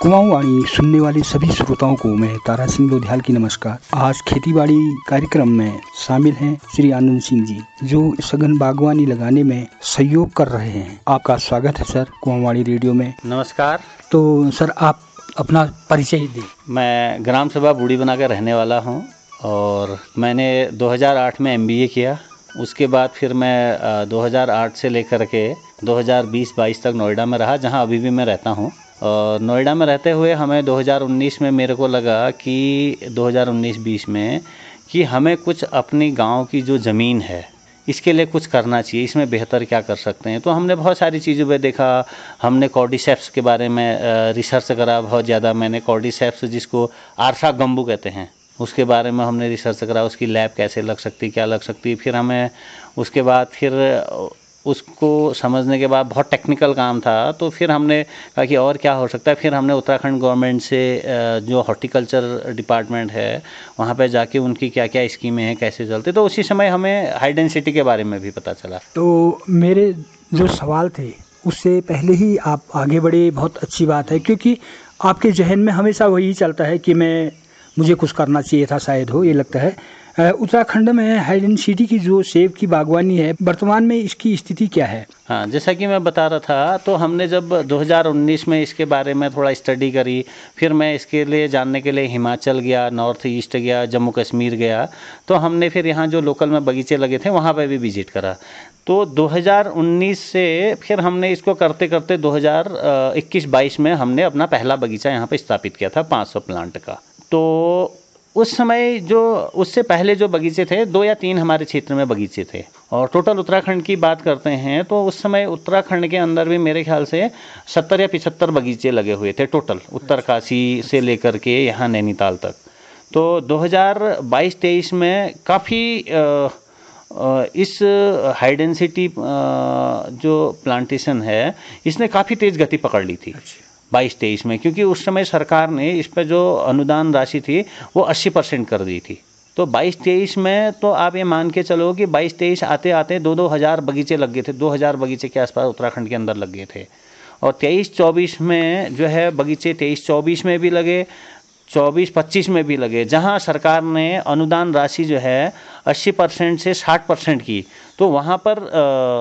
कुमाऊं वाणी सुनने वाले सभी श्रोताओं को मैं तारा सिंह लोधियाल की नमस्कार। आज खेतीबाड़ी कार्यक्रम में शामिल हैं श्री आनंद सिंह जी, जो सघन बागवानी लगाने में सहयोग कर रहे हैं। आपका स्वागत है सर कुमाऊं वाणी रेडियो में। नमस्कार। तो सर आप अपना परिचय दें। मैं ग्राम सभा बूढ़ी बना कर रहने वाला हूं और मैंने 2008 में MBA किया। उसके बाद फिर मैं 2008 से लेकर के 2020-22 तक नोएडा में रहा, जहां अभी भी मैं रहता हूं। और नोएडा में रहते हुए हमें 2019 में मेरे को लगा कि 2019-20 में कि हमें कुछ अपनी गांव की जो ज़मीन है इसके लिए कुछ करना चाहिए, इसमें बेहतर क्या कर सकते हैं। तो हमने बहुत सारी चीज़ों पे देखा। हमने कॉर्डिसेप्स के बारे में रिसर्च करा बहुत ज़्यादा। मैंने कॉर्डिसेप्स, जिसको आर्शा गम्बू कहते हैं, उसके बारे में हमने रिसर्च करा। उसकी लैब कैसे लग सकती, क्या लग सकती। फिर हमें उसके बाद फिर उसको समझने के बाद बहुत टेक्निकल काम था, तो फिर हमने कहा कि और क्या हो सकता है। फिर हमने उत्तराखंड गवर्नमेंट से जो हॉर्टिकल्चर डिपार्टमेंट है वहाँ पे जाके उनकी क्या क्या स्कीमें हैं, कैसे चलते, तो उसी समय हमें हाई डेंसिटी के बारे में भी पता चला। तो मेरे जो सवाल थे उससे पहले ही आप आगे बढ़े, बहुत अच्छी बात है, क्योंकि आपके जहन में हमेशा वही चलता है कि मुझे कुछ करना चाहिए था, शायद हो ये लगता है। उत्तराखंड में हाई डेंसिटी की जो सेब की बागवानी है, वर्तमान में इसकी स्थिति क्या है? हाँ, जैसा कि मैं बता रहा था, तो हमने जब 2019 में इसके बारे में थोड़ा स्टडी करी, फिर मैं इसके लिए जानने के लिए हिमाचल गया, नॉर्थ ईस्ट गया, जम्मू कश्मीर गया। तो हमने फिर यहाँ जो लोकल में बगीचे लगे थे वहाँ पे भी विजिट करा। तो 2019 से फिर हमने इसको करते करते 2021-22 में हमने अपना पहला बगीचा यहाँ पे स्थापित किया था 500 प्लांट का। तो उस समय जो उससे पहले जो बगीचे थे, 2 या 3 हमारे क्षेत्र में बगीचे थे। और टोटल उत्तराखंड की बात करते हैं तो उस समय उत्तराखंड के अंदर भी मेरे ख्याल से 70 या 75 बगीचे लगे हुए थे टोटल, उत्तरकाशी से लेकर के यहाँ नैनीताल तक। तो 2022-23 में काफ़ी इस हाई डेंसिटी जो प्लांटेशन है इसने काफ़ी तेज़ गति पकड़ ली थी 22-23 में, क्योंकि उस समय सरकार ने इस पर जो अनुदान राशि थी वो 80% कर दी थी। तो 22-23 में तो आप ये मान के चलो कि 22-23 आते आते 2-2 हज़ार बगीचे लग गए थे। 2000 बगीचे के आसपास उत्तराखंड के अंदर लग गए थे। और 23-24 में जो है बगीचे 23-24 में भी लगे, 24-25 में भी लगे, जहां सरकार ने अनुदान राशि जो है 80% से 60% की। तो वहां पर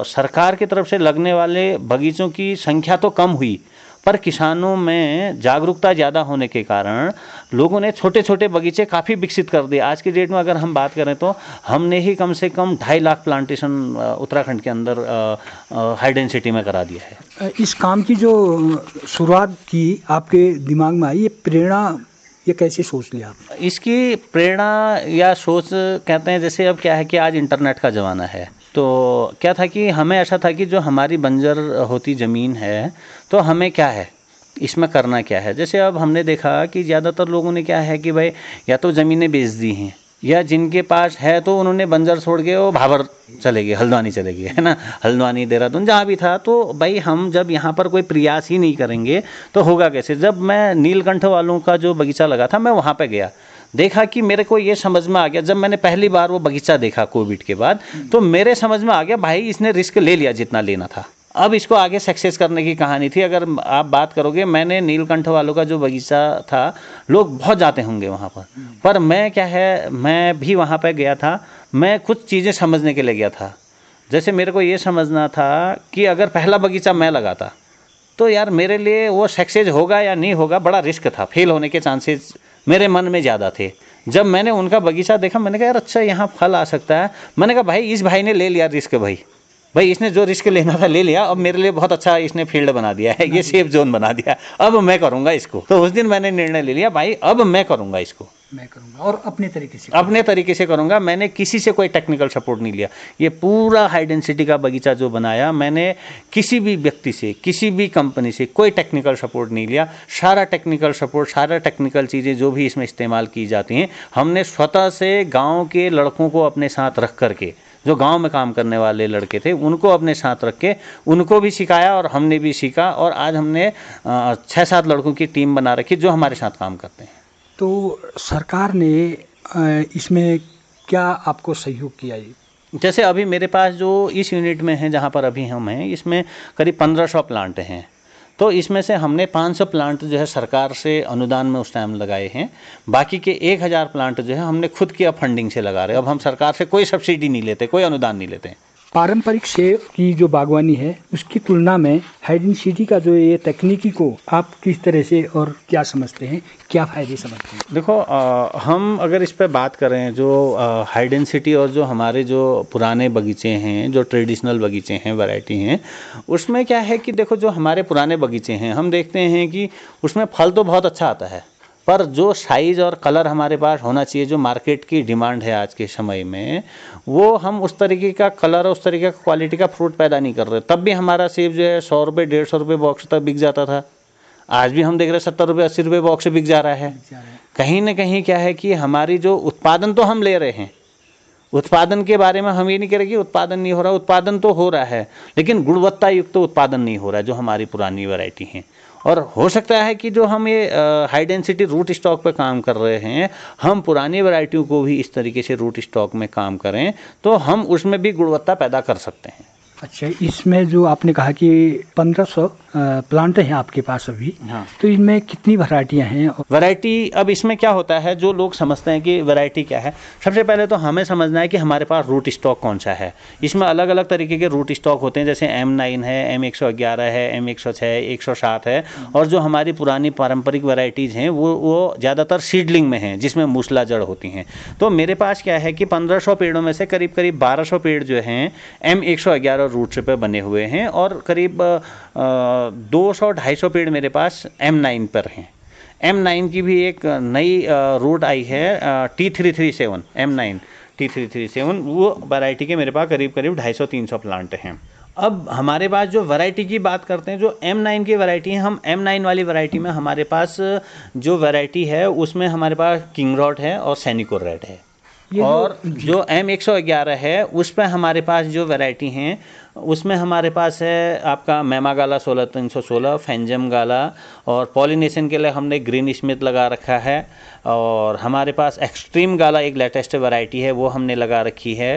सरकार की तरफ से लगने वाले बगीचों की संख्या तो कम हुई, पर किसानों में जागरूकता ज़्यादा होने के कारण लोगों ने छोटे छोटे बगीचे काफ़ी विकसित कर दिए। आज की डेट में अगर हम बात करें तो हमने ही कम से कम 2.5 लाख प्लांटेशन उत्तराखंड के अंदर हाई डेंसिटी में करा दिया है। इस काम की जो शुरुआत की आपके दिमाग में आई, ये प्रेरणा, ये कैसे सोच लिया आप? इसकी प्रेरणा या सोच कहते हैं, जैसे अब क्या है कि आज इंटरनेट का ज़माना है, तो क्या था कि हमें ऐसा था कि जो हमारी बंजर होती ज़मीन है तो हमें क्या है इसमें करना क्या है। जैसे अब हमने देखा कि ज़्यादातर लोगों ने क्या है कि भाई या तो ज़मीनें बेच दी हैं, या जिनके पास है तो उन्होंने बंजर छोड़ के वो भाबर चले गए, हल्द्वानी चले गए, है ना, हल्द्वानी देहरादून जहाँ भी था। तो भाई हम जब यहाँ पर कोई प्रयास ही नहीं करेंगे तो होगा कैसे। जब मैं नीलकंठ वालों का जो बगीचा लगा था मैं वहाँ पे गया, देखा कि मेरे को ये समझ में आ गया, जब मैंने पहली बार वो बगीचा देखा कोविड के बाद, तो मेरे समझ में आ गया भाई इसने रिस्क ले लिया जितना लेना था, अब इसको आगे सक्सेस करने की कहानी थी। अगर आप बात करोगे, मैंने नीलकंठ वालों का जो बगीचा था, लोग बहुत जाते होंगे वहाँ पर मैं क्या है, मैं भी वहाँ पर गया था, मैं कुछ चीज़ें समझने के लिए गया था। जैसे मेरे को ये समझना था कि अगर पहला बगीचा मैं लगाता तो यार मेरे लिए वो सक्सेस होगा या नहीं होगा, बड़ा रिस्क था, फेल होने के चांसेस मेरे मन में ज़्यादा थे। जब मैंने उनका बगीचा देखा, मैंने कहा यार अच्छा यहाँ फल आ सकता है। मैंने कहा भाई इस भाई ने ले लिया रिस्क, भाई इसने जो रिस्क लेना था ले लिया, अब मेरे लिए बहुत अच्छा इसने फील्ड बना दिया है, ये सेफ जोन बना दिया, अब मैं करूँगा इसको। तो उस दिन मैंने निर्णय ले लिया भाई अब मैं करूँगा इसको, मैं करूँगा और अपने तरीके से करूँगा। मैंने किसी से कोई टेक्निकल सपोर्ट नहीं लिया। ये पूरा हाई डेंसिटी का बगीचा जो बनाया, मैंने किसी भी व्यक्ति से, किसी भी कंपनी से कोई टेक्निकल सपोर्ट नहीं लिया। सारा टेक्निकल सपोर्ट, सारा टेक्निकल चीज़ें जो भी इसमें इस्तेमाल की जाती हैं, हमने स्वतः से गाँव के लड़कों को अपने साथ रख करके, जो गांव में काम करने वाले लड़के थे उनको अपने साथ रख के उनको भी सिखाया और हमने भी सीखा। और आज हमने 6-7 लड़कों की टीम बना रखी जो हमारे साथ काम करते हैं। तो सरकार ने इसमें क्या आपको सहयोग किया? जैसे अभी मेरे पास जो इस यूनिट में है, जहाँ पर अभी हम हैं, इसमें करीब 1500 प्लांट हैं। तो इसमें से हमने 500 प्लांट जो है सरकार से अनुदान में उस टाइम लगाए हैं। बाकी के 1000 प्लांट जो है हमने खुद की अब फंडिंग से लगा रहे हैं। अब हम सरकार से कोई सब्सिडी नहीं लेते, कोई अनुदान नहीं लेते हैं। पारंपरिक सेब की जो बागवानी है उसकी तुलना में हाइड सिटी का जो ये तकनीकी को आप किस तरह से और क्या समझते हैं, क्या फ़ायदे समझते हैं? देखो, हम अगर इस पे बात करें जो हाइड एंड सिटी और जो हमारे जो पुराने बगीचे हैं, जो ट्रेडिशनल बगीचे हैं, वैरायटी हैं, उसमें क्या है कि देखो जो हमारे पुराने बगीचे हैं हम देखते हैं कि उसमें फल तो बहुत अच्छा आता है, पर जो साइज़ और कलर हमारे पास होना चाहिए, जो मार्केट की डिमांड है आज के समय में, वो हम उस तरीके का कलर और उस तरीके का क्वालिटी का फ्रूट पैदा नहीं कर रहे। तब भी हमारा सेब जो है 100 रुपये 150 रुपये बॉक्स तक बिक जाता था। आज भी हम देख रहे हैं 70 रुपये 80 रुपये बॉक्स से बिक जा रहा है। कहीं ना कहीं क्या है कि हमारी जो उत्पादन तो हम ले रहे हैं, उत्पादन के बारे में हम ये नहीं कह रहे कि उत्पादन नहीं हो रहा, उत्पादन तो हो रहा है, लेकिन गुणवत्ता युक्त तो उत्पादन नहीं हो रहा है जो हमारी पुरानी वैरायटी हैं। और हो सकता है कि जो हम ये हाई डेंसिटी रूट स्टॉक पे काम कर रहे हैं, हम पुरानी वैरायटियों को भी इस तरीके से रूट स्टॉक में काम करें तो हम उसमें भी गुणवत्ता पैदा कर सकते हैं। अच्छा, इसमें जो आपने कहा कि 1500 प्लांट हैं आपके पास अभी, हाँ। तो इनमें कितनी वैरायटियां हैं? वैरायटी, अब इसमें क्या होता है, जो लोग समझते हैं कि वैरायटी क्या है, सबसे पहले तो हमें समझना है कि हमारे पास रूट स्टॉक कौन सा है। इसमें अलग अलग तरीके के रूट स्टॉक होते हैं, जैसे M9 है, M111 है, M106 है, 107 है। और जो हमारी पुरानी पारंपरिक वैरायटीज़ हैं वो ज़्यादातर सीडलिंग में हैं, जिसमें मूसला जड़ होती हैं। तो मेरे पास क्या है कि 1500 पेड़ों में से करीब करीब 1200 पेड़ जो हैं M111 रूट से पे बने हुए हैं, और करीब 200-250 पेड़ मेरे पास M9 पर हैं। M9 की भी एक नई रूट आई है, T337 M9 T337, वो वैरायटी के मेरे पास करीब करीब 250-300 प्लांट हैं। अब हमारे पास जो वैरायटी की बात करते हैं, जो M9 की वैरायटी है, हम M9 वाली वैरायटी में हमारे पास जो वैरायटी है उसमें हमारे पास किंग रॉड है और सैनिको रेड है। और जो M111 है उस पर हमारे पास जो वैरायटी हैं उसमें हमारे पास है आपका मैमा गाला 16316, फैंजम गाला, और पॉलिनेशन के लिए हमने ग्रीन स्मिथ लगा रखा है। और हमारे पास एक्सट्रीम गाला एक लेटेस्ट वैरायटी है, वो हमने लगा रखी है।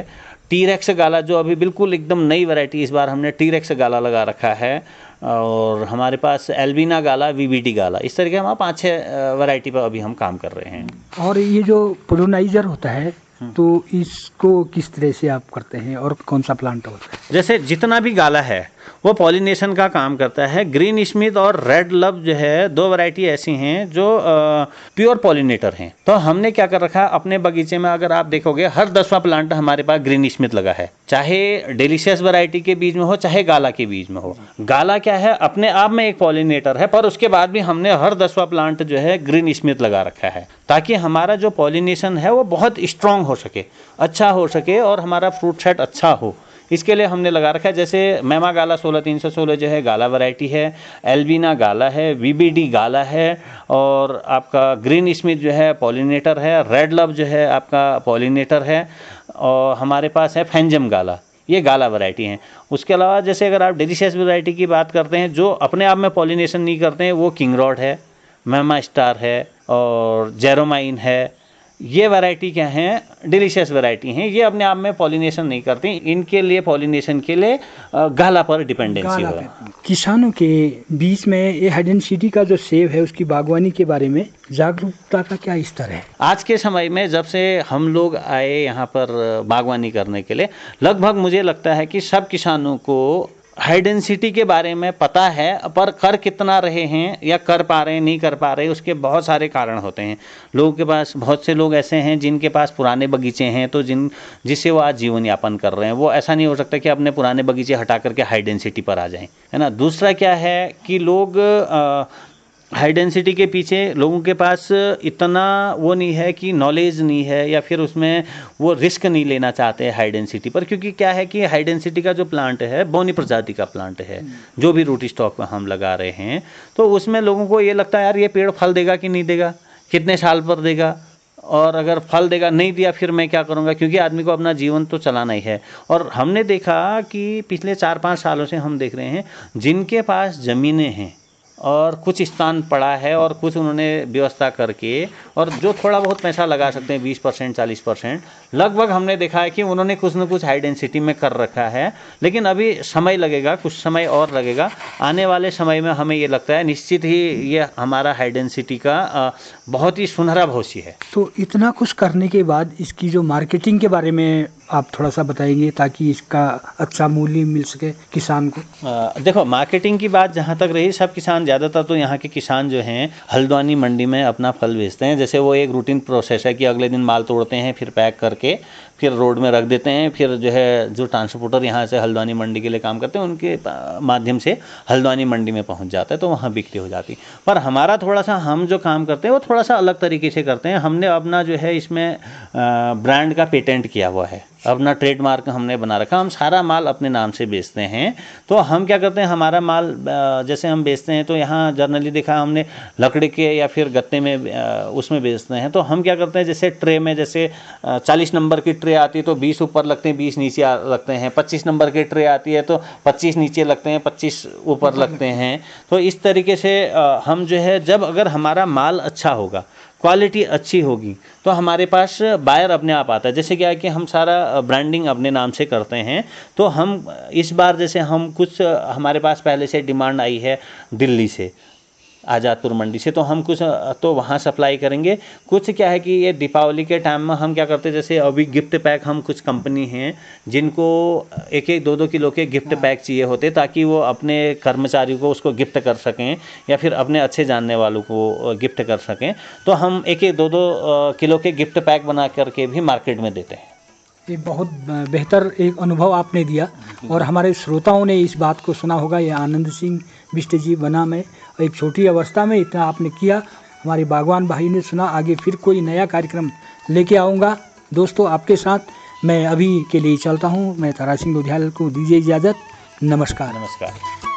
टी-रेक्स गाला जो अभी बिल्कुल एकदम नई वैरायटी, इस बार हमने टी-रेक्स गाला लगा रखा है। और हमारे पास एल्बिना गाला, VBD गाला, इस तरीके हमारे 5-6 वैरायटी पर अभी हम काम कर रहे हैं। और ये जो पोलिनाइजर होता है तो इसको किस तरह से आप करते हैं और कौन सा प्लांट होता है? जैसे जितना भी गाला है वो पॉलिनेशन का काम करता है। ग्रीन स्मिथ और रेड लव जो है, 2 वैरायटी ऐसी हैं जो प्योर पॉलिनेटर हैं। तो हमने क्या कर रखा है अपने बगीचे में, अगर आप देखोगे हर 10वां प्लांट हमारे पास ग्रीन स्मिथ लगा है, चाहे डिलीशियस वैरायटी के बीज में हो चाहे गाला के बीज में हो। गाला क्या है, अपने आप में एक पॉलिनेटर है, पर उसके बाद भी हमने हर 10वां प्लांट जो है ग्रीन स्मिथ लगा रखा है, ताकि हमारा जो पॉलिनेशन है वो बहुत स्ट्रांग हो सके, अच्छा हो सके, और हमारा फ्रूट सेट अच्छा हो। इसके लिए हमने लगा रखा है। जैसे मैमा गाला 16316 जो है गाला वैरायटी है, एल्बिना गाला है, VBD गाला है, और आपका ग्रीन स्मिथ जो है पॉलिनेटर है, रेड लव जो है आपका पॉलिनेटर है, और हमारे पास है फैंजम गाला, ये गाला वैरायटी हैं। उसके अलावा जैसे अगर आप डिलीशियस वैरायटी की बात करते हैं, जो अपने आप में पॉलिनेशन नहीं करते हैं, वो किंग रॉड है, मैमा स्टार है, और जेरोमाइन है। ये वैरायटी क्या हैं, डिलीशियस वैरायटी हैं, ये अपने आप में पॉलिनेशन नहीं करती, इनके लिए पॉलिनेशन के लिए गाला पर डिपेंडेंसी हो। किसानों के बीच में ये हाइड सिटी का जो सेब है उसकी बागवानी के बारे में जागरूकता का क्या स्तर है? आज के समय में जब से हम लोग आए यहाँ पर बागवानी करने के लिए, लगभग मुझे लगता है कि सब किसानों को हाई डेंसिटी के बारे में पता है, पर कर कितना रहे हैं या कर पा रहे हैं नहीं कर पा रहे, उसके बहुत सारे कारण होते हैं। लोगों के पास, बहुत से लोग ऐसे हैं जिनके पास पुराने बगीचे हैं, तो जिससे वो आज जीवन यापन कर रहे हैं, वो ऐसा नहीं हो सकता कि अपने पुराने बगीचे हटा करके हाई डेंसिटी पर आ जाएं, है ना। दूसरा क्या है कि लोग हाई डेंसिटी के पीछे लोगों के पास इतना वो नहीं है कि नॉलेज नहीं है, या फिर उसमें वो रिस्क नहीं लेना चाहते हाई डेंसिटी पर, क्योंकि क्या है कि हाई डेंसिटी का जो प्लांट है बोनी प्रजाति का प्लांट है, जो भी रूट स्टॉक में हम लगा रहे हैं, तो उसमें लोगों को ये लगता है यार ये पेड़ फल देगा कि नहीं देगा, कितने साल पर देगा, और अगर फल देगा, नहीं दिया फिर मैं क्या करूँगा, क्योंकि आदमी को अपना जीवन तो चलाना ही है। और हमने देखा कि पिछले 4-5 सालों से हम देख रहे हैं जिनके पास ज़मीनें हैं और कुछ स्थान पड़ा है और कुछ उन्होंने व्यवस्था करके, और जो थोड़ा बहुत पैसा लगा सकते हैं 20% 40%, लगभग हमने देखा है कि उन्होंने कुछ न कुछ हाई डेंसिटी में कर रखा है। लेकिन अभी समय लगेगा, कुछ समय और लगेगा। आने वाले समय में हमें ये लगता है निश्चित ही ये हमारा हाई डेंसिटी का बहुत ही सुनहरा भविष्य है। तो इतना कुछ करने के बाद इसकी जो मार्केटिंग के बारे में आप थोड़ा सा बताएंगे ताकि इसका अच्छा मूल्य मिल सके किसान को। देखो, मार्केटिंग की बात जहाँ तक रही, सब किसान, ज़्यादातर तो यहाँ के किसान जो हैं हल्द्वानी मंडी में अपना फल बेचते हैं। जैसे वो एक रूटीन प्रोसेस है कि अगले दिन माल तोड़ते हैं, फिर पैक करके फिर रोड में रख देते हैं, फिर जो है जो ट्रांसपोर्टर यहाँ से हल्द्वानी मंडी के लिए काम करते हैं उनके माध्यम से हल्द्वानी मंडी में पहुँच जाता है, तो वहाँ बिक्री हो जाती। पर हमारा थोड़ा सा, हम जो काम करते हैं वो थोड़ा सा अलग तरीके से करते हैं। हमने अपना जो है इसमें ब्रांड का पेटेंट किया हुआ है, अपना ट्रेडमार्क हमने बना रखा। हम सारा माल अपने नाम से बेचते हैं। तो हम क्या करते हैं, हमारा माल जैसे हम बेचते हैं तो यहाँ जनरली देखा हमने लकड़ी के या फिर गत्ते में उसमें बेचते हैं। तो हम क्या करते हैं, जैसे ट्रे में जैसे 40 नंबर की ट्रे आती है तो 20 ऊपर लगते हैं, 20 नीचे लगते हैं। 25 नंबर की ट्रे आती है तो 25 नीचे लगते हैं, 25 ऊपर लगते हैं। तो इस तरीके से हम जो है, जब अगर हमारा माल अच्छा होगा, क्वालिटी अच्छी होगी, तो हमारे पास बायर अपने आप आता है। जैसे क्या है कि हम सारा ब्रांडिंग अपने नाम से करते हैं। तो हम इस बार जैसे हम कुछ, हमारे पास पहले से डिमांड आई है दिल्ली से, आज़ादपुर मंडी से, तो हम कुछ तो वहाँ सप्लाई करेंगे। कुछ क्या है कि ये दीपावली के टाइम में हम क्या करते हैं, जैसे अभी गिफ्ट पैक, हम कुछ कंपनी हैं जिनको 1-1 2-2 किलो के गिफ्ट पैक चाहिए होते, ताकि वो अपने कर्मचारियों को उसको गिफ्ट कर सकें या फिर अपने अच्छे जानने वालों को गिफ्ट कर सकें। तो हम 1-1 2-2 किलो के गिफ्ट पैक बना करके भी मार्केट में देते हैं। ये बहुत बेहतर एक अनुभव आपने दिया और हमारे श्रोताओं ने इस बात को सुना होगा। ये आनंद सिंह बिष्ट जी बना में एक छोटी अवस्था में इतना आपने किया। हमारे बागवान भाई ने सुना। आगे फिर कोई नया कार्यक्रम लेके आऊँगा दोस्तों आपके साथ। मैं अभी के लिए चलता हूँ। मैं तारा सिंह लोधियाल को दीजिए इजाज़त। नमस्कार। नमस्कार।